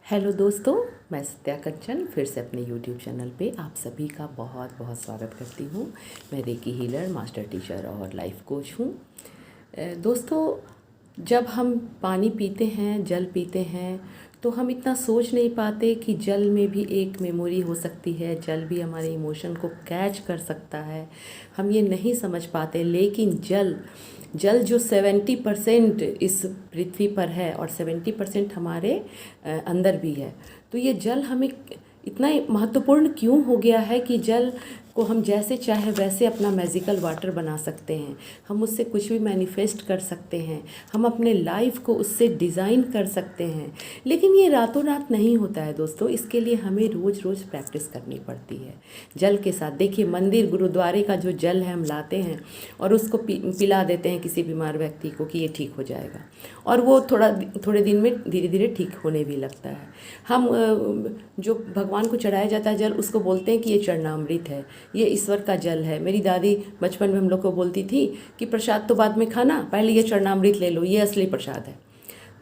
Hello दोस्तों, मैं सत्या कंचन फिर से अपने यूट्यूब चैनल पे आप सभी का बहुत बहुत स्वागत करती हूँ। मैं रेकी हीलर, मास्टर टीचर और लाइफ कोच हूँ। दोस्तों, जब हम पानी पीते हैं, जल पीते हैं, तो हम इतना सोच नहीं पाते कि जल में भी एक मेमोरी हो सकती है। जल भी हमारे इमोशन को कैच कर सकता है। हम ये नहीं समझ पाते, लेकिन जल जल जो 70% इस पृथ्वी पर है और 70% हमारे अंदर भी है। तो ये जल हमें इतना महत्वपूर्ण क्यों हो गया है कि जल को हम जैसे चाहे वैसे अपना मैजिकल वाटर बना सकते हैं। हम उससे कुछ भी मैनिफेस्ट कर सकते हैं। हम अपने लाइफ को उससे डिज़ाइन कर सकते हैं। लेकिन ये रातों रात नहीं होता है दोस्तों। इसके लिए हमें रोज़ रोज़ प्रैक्टिस करनी पड़ती है। जल के साथ देखिए, मंदिर गुरुद्वारे का जो जल है हम लाते हैं और उसको पिला देते हैं किसी बीमार व्यक्ति को कि ये ठीक हो जाएगा, और वो थोड़े दिन में धीरे धीरे ठीक होने भी लगता है। हम जो भगवान को चढ़ाया जाता है जल, उसको बोलते हैं कि ये चरणामृत है, ये ईश्वर का जल है। मेरी दादी बचपन में हम लोग को बोलती थी कि प्रसाद तो बाद में खाना, पहले ये चरणामृत ले लो, ये असली प्रसाद है।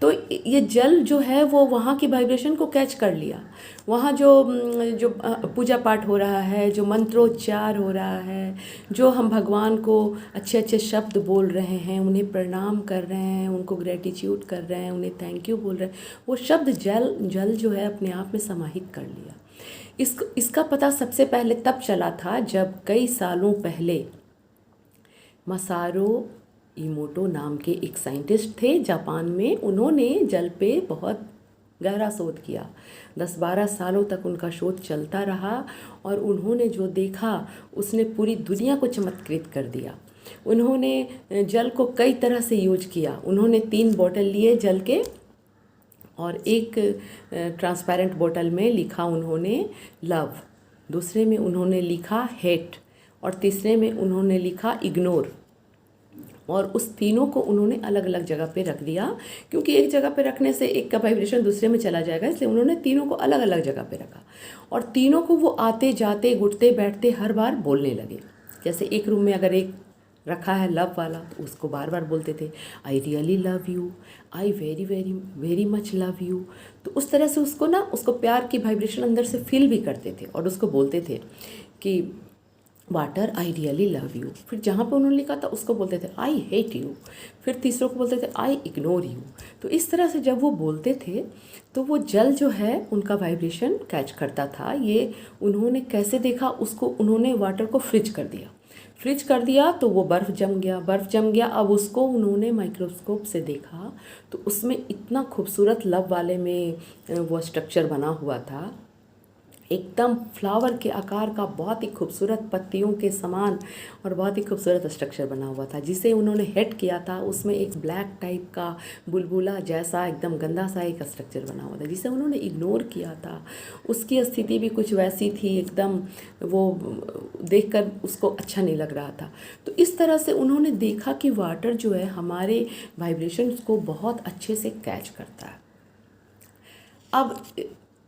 तो ये जल जो है वो वहाँ की वाइब्रेशन को कैच कर लिया। वहाँ जो जो पूजा पाठ हो रहा है, जो मंत्रोच्चार हो रहा है, जो हम भगवान को अच्छे अच्छे शब्द बोल रहे हैं, उन्हें प्रणाम कर रहे हैं, उनको ग्रेटिट्यूड कर रहे हैं, उन्हें थैंक यू बोल रहे हैं, वो शब्द जल जल जो है अपने आप में समाहित कर लिया। इसका पता सबसे पहले तब चला था जब कई सालों पहले मसारो इमोटो नाम के एक साइंटिस्ट थे जापान में। उन्होंने जल पे बहुत गहरा शोध किया। 10-12 सालों तक उनका शोध चलता रहा और उन्होंने जो देखा उसने पूरी दुनिया को चमत्कृत कर दिया। उन्होंने जल को कई तरह से यूज किया। उन्होंने 3 बोतल लिए जल के और एक ट्रांसपेरेंट बोतल में लिखा उन्होंने लव, दूसरे में उन्होंने लिखा हेट और तीसरे में उन्होंने लिखा इग्नोर। और उस तीनों को उन्होंने अलग अलग जगह पे रख दिया, क्योंकि एक जगह पे रखने से एक का वाइब्रेशन दूसरे में चला जाएगा, इसलिए उन्होंने तीनों को अलग अलग जगह पे रखा। और तीनों को वो आते जाते उठते बैठते हर बार बोलने लगे। जैसे एक रूम में अगर एक रखा है लव वाला, तो उसको बार बार बोलते थे, I really love you, I very very very much love you. तो उस तरह से उसको प्यार की वाइब्रेशन अंदर से फील भी करते थे और उसको बोलते थे कि water I really love you. फिर जहाँ पे उन्होंने लिखा था उसको बोलते थे आई हेट यू। फिर तीसरों को बोलते थे आई इग्नोर यू। तो इस तरह से जब वो बोलते थे तो वो जल जो है उनका वाइब्रेशन कैच करता था। ये उन्होंने कैसे देखा, उसको उन्होंने वाटर को फ्रिज कर दिया तो वो बर्फ़ जम गया। अब उसको उन्होंने माइक्रोस्कोप से देखा तो उसमें इतना खूबसूरत लव वाले में वो स्ट्रक्चर बना हुआ था, एकदम फ्लावर के आकार का, बहुत ही खूबसूरत पत्तियों के समान और बहुत ही खूबसूरत स्ट्रक्चर बना हुआ था। जिसे उन्होंने हिट किया था उसमें एक ब्लैक टाइप का बुलबुला जैसा एकदम गंदा सा एक स्ट्रक्चर बना हुआ था। जिसे उन्होंने इग्नोर किया था उसकी स्थिति भी कुछ वैसी थी, एकदम वो देखकर उसको अच्छा नहीं लग रहा था। तो इस तरह से उन्होंने देखा कि वाटर जो है हमारे वाइब्रेशंस को बहुत अच्छे से कैच करता है। अब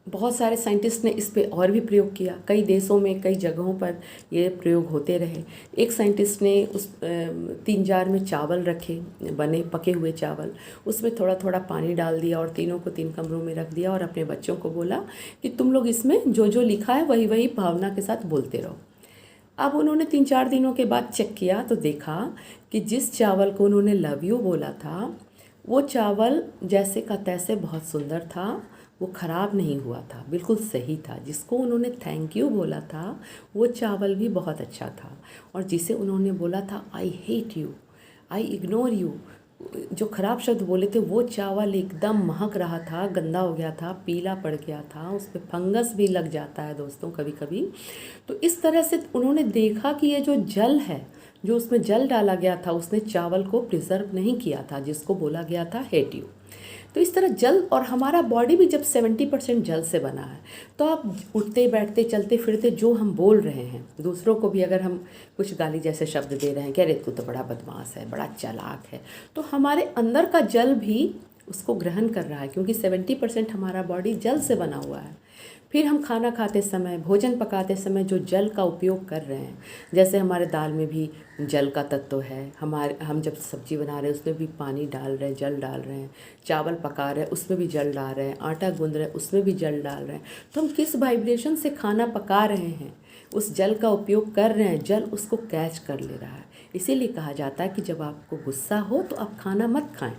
बहुत सारे साइंटिस्ट ने इस पे और भी प्रयोग किया। कई देशों में कई जगहों पर ये प्रयोग होते रहे। एक साइंटिस्ट ने उस 3 जार में चावल रखे, बने पके हुए चावल, उसमें थोड़ा थोड़ा पानी डाल दिया और तीनों को 3 कमरों में रख दिया और अपने बच्चों को बोला कि तुम लोग इसमें जो जो लिखा है वही वही भावना के साथ बोलते रहो। अब उन्होंने 3-4 दिनों के बाद चेक किया तो देखा कि जिस चावल को उन्होंने लव यू बोला था वो चावल जैसे का तैसे बहुत सुंदर था, वो ख़राब नहीं हुआ था, बिल्कुल सही था। जिसको उन्होंने थैंक यू बोला था वो चावल भी बहुत अच्छा था। और जिसे उन्होंने बोला था I hate you, I ignore you, जो ख़राब शब्द बोले थे, वो चावल एकदम महक रहा था, गंदा हो गया था, पीला पड़ गया था, उस पर फंगस भी लग जाता है दोस्तों कभी कभी। तो इस तरह से उन्होंने देखा कि ये जो जल है, जो उसमें जल डाला गया था, उसने चावल को प्रिजर्व नहीं किया था, जिसको बोला गया था हेट यू। तो इस तरह जल, और हमारा बॉडी भी जब 70% जल से बना है, तो आप उठते बैठते चलते फिरते जो हम बोल रहे हैं, दूसरों को भी अगर हम कुछ गाली जैसे शब्द दे रहे हैं कि अरे तू तो बड़ा बदमाश है, बड़ा चालाक है, तो हमारे अंदर का जल भी उसको ग्रहण कर रहा है, क्योंकि 70% हमारा बॉडी जल से बना हुआ है। फिर हम खाना खाते समय, भोजन पकाते समय जो जल का उपयोग कर रहे हैं, जैसे हमारे दाल में भी जल का तत्व है, हम जब सब्जी बना रहे हैं उसमें भी पानी डाल रहे हैं, जल डाल रहे हैं, चावल पका रहे हैं उसमें भी जल डाल रहे हैं, आटा गूंद रहे हैं उसमें भी जल डाल रहे हैं। तो हम किस वाइब्रेशन से खाना पका रहे हैं, उस जल का उपयोग कर रहे हैं, जल उसको कैच कर ले रहा है। इसीलिए कहा जाता है कि जब आपको गुस्सा हो तो आप खाना मत खाएं,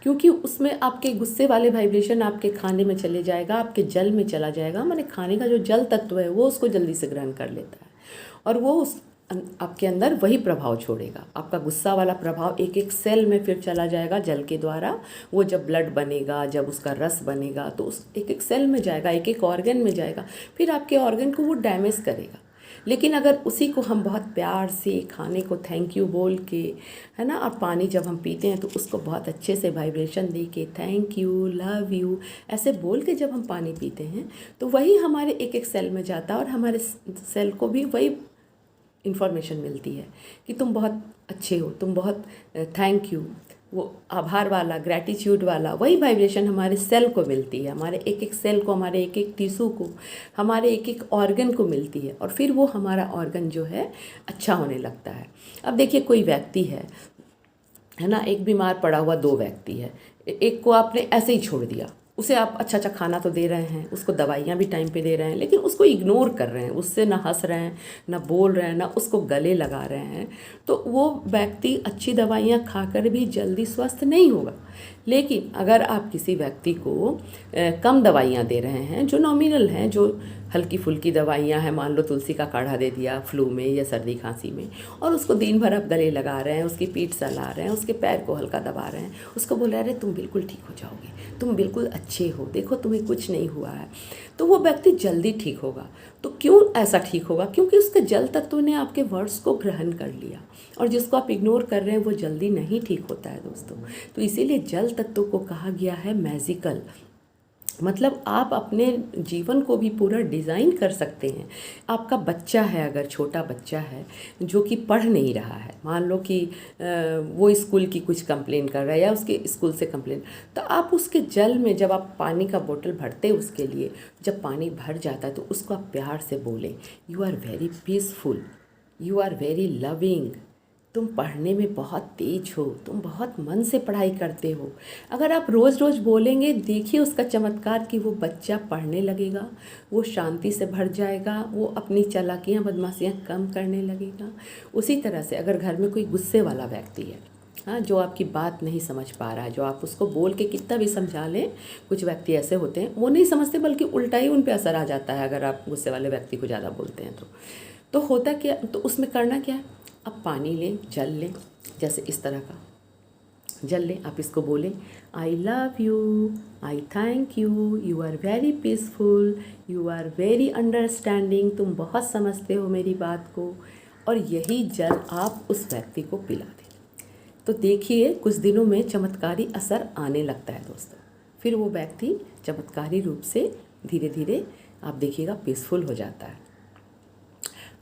क्योंकि उसमें आपके गुस्से वाले वाइब्रेशन आपके खाने में चले जाएगा, आपके जल में चला जाएगा। माने खाने का जो जल तत्व है वो उसको जल्दी से ग्रहण कर लेता है और वो आपके अंदर वही प्रभाव छोड़ेगा। आपका गुस्सा वाला प्रभाव एक एक सेल में फिर चला जाएगा जल के द्वारा। वो जब ब्लड बनेगा, जब उसका रस बनेगा तो उस एक एक सेल में जाएगा, एक एक ऑर्गन में जाएगा, फिर आपके ऑर्गन को वो डैमेज करेगा। लेकिन अगर उसी को हम बहुत प्यार से खाने को थैंक यू बोल के, है ना, और पानी जब हम पीते हैं तो उसको बहुत अच्छे से वाइब्रेशन दे के थैंक यू, लव यू ऐसे बोल के जब हम पानी पीते हैं तो वही हमारे एक एक सेल में जाता है और हमारे सेल को भी वही इन्फॉर्मेशन मिलती है कि तुम बहुत अच्छे हो, तुम बहुत थैंक यू, वो आभार वाला, ग्रैटिट्यूड वाला वही वाइब्रेशन हमारे सेल को मिलती है, हमारे एक एक सेल को, हमारे एक एक टिश्यू को, हमारे एक एक ऑर्गन को मिलती है और फिर वो हमारा ऑर्गन जो है अच्छा होने लगता है। अब देखिए कोई व्यक्ति है ना, एक बीमार पड़ा हुआ दो व्यक्ति है, एक को आपने ऐसे ही छोड़ दिया, उसे आप अच्छा अच्छा खाना तो दे रहे हैं, उसको दवाइयाँ भी टाइम पे दे रहे हैं, लेकिन उसको इग्नोर कर रहे हैं, उससे ना हंस रहे हैं, ना बोल रहे हैं, ना उसको गले लगा रहे हैं, तो वो व्यक्ति अच्छी दवाइयाँ खाकर भी जल्दी स्वस्थ नहीं होगा। लेकिन अगर आप किसी व्यक्ति को कम दवाइयाँ दे रहे हैं, जो नॉमिनल हैं, जो हल्की फुल्की दवाइयाँ हैं, मान लो तुलसी का काढ़ा दे दिया फ्लू में या सर्दी खांसी में, और उसको दिन भर आप गले लगा रहे हैं, उसकी पीठ सहला रहे हैं, उसके पैर को हल्का दबा रहे हैं, उसको बोल रहे हैं तुम बिल्कुल ठीक हो जाओगे, तुम बिल्कुल अच्छे हो, देखो तुम्हें कुछ नहीं हुआ है, तो वो व्यक्ति जल्दी ठीक होगा। तो क्यों ऐसा ठीक होगा? क्योंकि उसके जल तत्व ने आपके वर्ड्स को ग्रहण कर लिया, और जिसको आप इग्नोर कर रहे हैं वो जल्दी नहीं ठीक होता है दोस्तों। तो इसीलिए जल तत्व को कहा गया है मैजिकल, मतलब आप अपने जीवन को भी पूरा डिज़ाइन कर सकते हैं। आपका बच्चा है, अगर छोटा बच्चा है जो कि पढ़ नहीं रहा है, मान लो कि वो स्कूल की कुछ कंप्लेन कर रहा है या उसके स्कूल से कंप्लेन, तो आप उसके जल में जब आप पानी का बोतल भरते हैं उसके लिए, जब पानी भर जाता है तो उसको आप प्यार से बोलें, you are very peaceful, you are very loving, तुम पढ़ने में बहुत तेज हो, तुम बहुत मन से पढ़ाई करते हो। अगर आप रोज़ रोज़ बोलेंगे, देखिए उसका चमत्कार कि वो बच्चा पढ़ने लगेगा, वो शांति से भर जाएगा, वो अपनी चालाकियाँ बदमाशियाँ कम करने लगेगा। उसी तरह से अगर घर में कोई गुस्से वाला व्यक्ति है, हाँ, जो आपकी बात नहीं समझ पा रहा है, जो आप उसको बोल के कितना भी समझा लें, कुछ व्यक्ति ऐसे होते हैं वो नहीं समझते, बल्कि उल्टा ही उन पे असर आ जाता है अगर आप गुस्से वाले व्यक्ति को ज़्यादा बोलते हैं तो होता क्या, तो उसमें करना क्या है, अब पानी लें, जल लें, जैसे इस तरह का जल लें, आप इसको बोलें, I love you, I thank you, you are very peaceful, you are very understanding, तुम बहुत समझते हो मेरी बात को, और यही जल आप उस व्यक्ति को पिला दें। तो देखिए कुछ दिनों में चमत्कारी असर आने लगता है दोस्तों, फिर वो व्यक्ति चमत्कारी रूप से धीरे धीरे आप देखिएगा पीसफुल हो जाता है।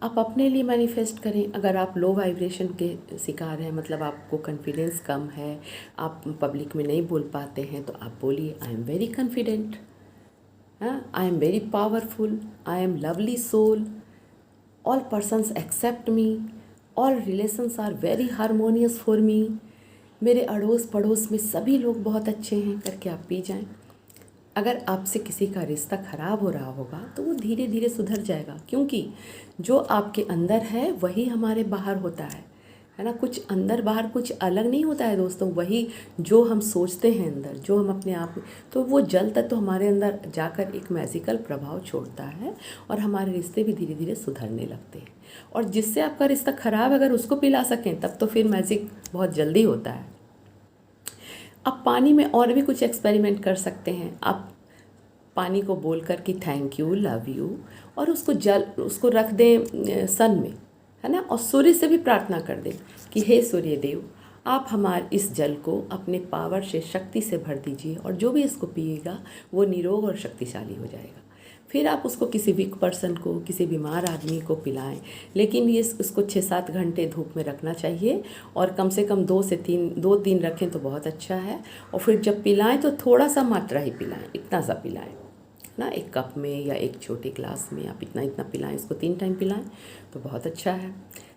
आप अपने लिए मैनिफेस्ट करें। अगर आप लो वाइब्रेशन के शिकार हैं, मतलब आपको कॉन्फिडेंस कम है, आप पब्लिक में नहीं बोल पाते हैं, तो आप बोलिए, I am very confident, I am very powerful, I am lovely soul, all persons accept me, all relations are very harmonious for me, मेरे अड़ोस पड़ोस में सभी लोग बहुत अच्छे हैं, करके आप पी जाएं। अगर आपसे किसी का रिश्ता ख़राब हो रहा होगा तो वो धीरे धीरे सुधर जाएगा, क्योंकि जो आपके अंदर है वही हमारे बाहर होता है ना। कुछ अंदर बाहर कुछ अलग नहीं होता है दोस्तों, वही जो हम सोचते हैं अंदर, जो हम अपने आप, तो वो जल तत्व तो हमारे अंदर जाकर एक मैजिकल प्रभाव छोड़ता है और हमारे रिश्ते भी धीरे धीरे सुधरने लगते हैं। और जिससे आपका रिश्ता ख़राब अगर उसको पिला सकें तब तो फिर मैजिक बहुत जल्दी होता है। आप पानी में और भी कुछ एक्सपेरिमेंट कर सकते हैं। आप पानी को बोल कर कि थैंक यू, लव यू, और उसको रख दें सन में, है ना, और सूर्य से भी प्रार्थना कर दें कि हे सूर्य देव, आप हमारे इस जल को अपने पावर से, शक्ति से भर दीजिए, और जो भी इसको पिएगा वो निरोग और शक्तिशाली हो जाएगा। फिर आप उसको किसी वीक पर्सन को, किसी बीमार आदमी को पिलाएं। लेकिन ये उसको 6-7 घंटे धूप में रखना चाहिए और कम से कम 2 दिन रखें तो बहुत अच्छा है। और फिर जब पिलाएं तो थोड़ा सा मात्रा ही पिलाएं, इतना सा पिलाएं ना, एक कप में या एक छोटे ग्लास में आप इतना इतना पिलाएं, इसको 3 टाइम पिलाएं तो बहुत अच्छा है।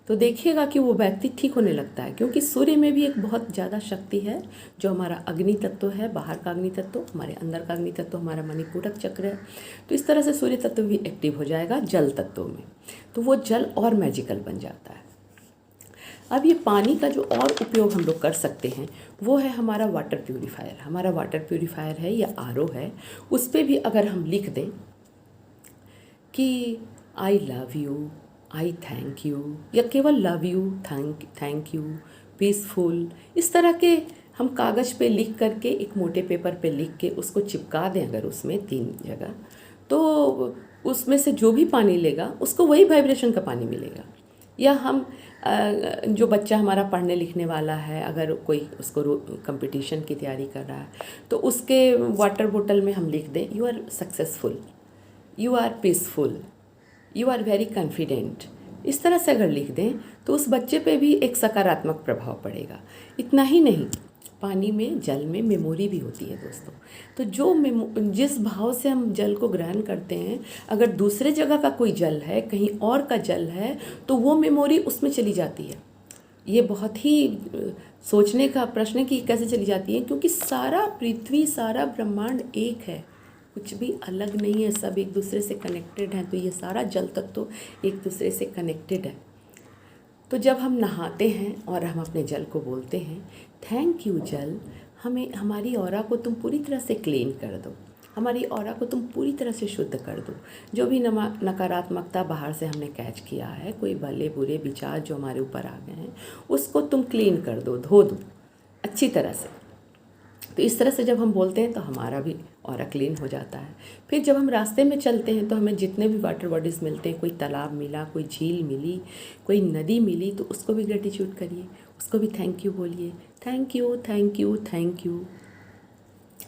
तो देखिएगा कि वो व्यक्ति ठीक होने लगता है, क्योंकि सूर्य में भी एक बहुत ज़्यादा शक्ति है। जो हमारा अग्नि तत्व है, बाहर का अग्नि तत्व, हमारे अंदर का अग्नि तत्व हमारा मणिपूरक चक्र है। तो इस तरह से सूर्य तत्व भी एक्टिव हो जाएगा जल तत्वों में, तो वो जल और मैजिकल बन जाता है। अब ये पानी का जो और उपयोग हम लोग कर सकते हैं वो है हमारा वाटर प्यूरीफायर। हमारा वाटर प्यूरीफायर है या आरओ है, उस पर भी अगर हम लिख दें कि आई love you, I thank you, या केवल love you, thank you, peaceful, इस तरह के हम कागज़ पे लिख करके, एक मोटे पेपर पे लिख के उसको चिपका दें अगर उसमें 3 जगह, तो उसमें से जो भी पानी लेगा उसको वही वाइब्रेशन का पानी मिलेगा। या हम जो बच्चा हमारा पढ़ने लिखने वाला है, अगर कोई उसको कंपटीशन की तैयारी कर रहा है, तो उसके वाटर बोतल में हम लिख दें you are successful, you are peaceful, you are very confident. इस तरह से अगर लिख दें तो उस बच्चे पे भी एक सकारात्मक प्रभाव पड़ेगा। इतना ही नहीं, पानी में, जल में मेमोरी भी होती है दोस्तों। तो जिस भाव से हम जल को ग्रहण करते हैं, अगर दूसरे जगह का कोई जल है, कहीं और का जल है, तो वो मेमोरी उसमें चली जाती है। ये बहुत ही सोचने का प्रश्न है कि कैसे चली जाती है, क्योंकि सारा पृथ्वी, सारा ब्रह्मांड एक है, कुछ भी अलग नहीं है, सब एक दूसरे से कनेक्टेड हैं। तो ये सारा जल तत्व एक दूसरे से कनेक्टेड है। तो जब हम नहाते हैं और हम अपने जल को बोलते हैं थैंक यू जल, हमें, हमारी ऑरा को तुम पूरी तरह से क्लीन कर दो, हमारी ऑरा को तुम पूरी तरह से शुद्ध कर दो। जो भी नकारात्मकता बाहर से हमने कैच किया है, कोई भले बुरे विचार जो हमारे ऊपर आ गए हैं, उसको तुम क्लीन कर दो, धो दो अच्छी तरह से। तो इस तरह से जब हम बोलते हैं तो हमारा भी ऑरा क्लीन हो जाता है। फिर जब हम रास्ते में चलते हैं तो हमें जितने भी वाटर बॉडीज़ मिलते हैं, कोई तालाब मिला, कोई झील मिली, कोई नदी मिली, तो उसको भी ग्रेटिट्यूड करिए, उसको भी थैंक यू बोलिए, thank you, thank you, thank you,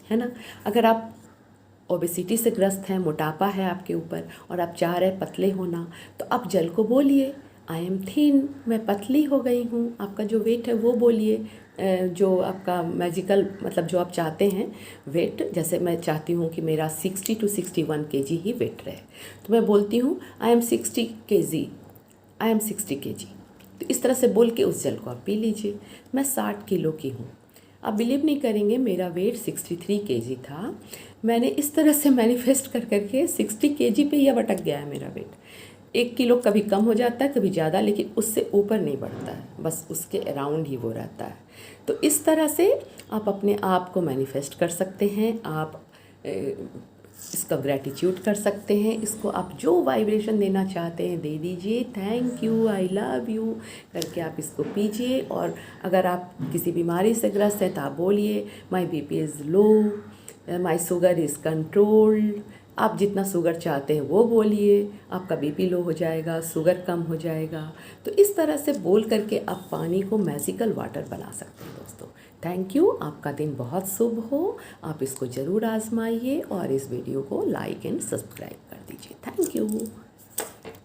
है ना। अगर आप ओबेसिटी से ग्रस्त हैं, मोटापा है आपके ऊपर और आप चाह रहे पतले होना, तो आप जल को बोलिए आई एम थिन, मैं पतली हो गई हूँ। आपका जो वेट है वो बोलिए, जो आपका मैजिकल, मतलब जो आप चाहते हैं वेट, जैसे मैं चाहती हूँ कि मेरा 60 to 61 kg ही वेट रहे, तो मैं बोलती हूँ I am 60 kg, I am 60 kg। तो इस तरह से बोल के उस जल को आप पी लीजिए। मैं 60 किलो की हूँ। आप बिलीव नहीं करेंगे, मेरा वेट 63 kg था। मैंने इस तरह से मैनिफेस्ट कर करके 60 kg पे ही अब अटक गया है मेरा वेट। 1 किलो कभी कम हो जाता है, कभी ज़्यादा, लेकिन उससे ऊपर नहीं बढ़ता है, बस उसके अराउंड ही वो रहता है। तो इस तरह से आप अपने आप को मैनिफेस्ट कर सकते हैं, आप इसका ग्रैटिट्यूड कर सकते हैं, इसको आप जो वाइब्रेशन देना चाहते हैं दे दीजिए। Thank you, I love you करके आप इसको पीजिए। और अगर आप किसी बीमारी से ग्रस्त हैं तो आप बोलिए माई BP is low, my sugar is controlled. आप जितना शुगर चाहते हैं वो बोलिए, आपका BP लो हो जाएगा, शुगर कम हो जाएगा। तो इस तरह से बोल करके आप पानी को मैजिकल वाटर बना सकते हैं दोस्तों। थैंक यू, आपका दिन बहुत शुभ हो। आप इसको ज़रूर आजमाइए और इस वीडियो को लाइक एंड सब्सक्राइब कर दीजिए। Thank you.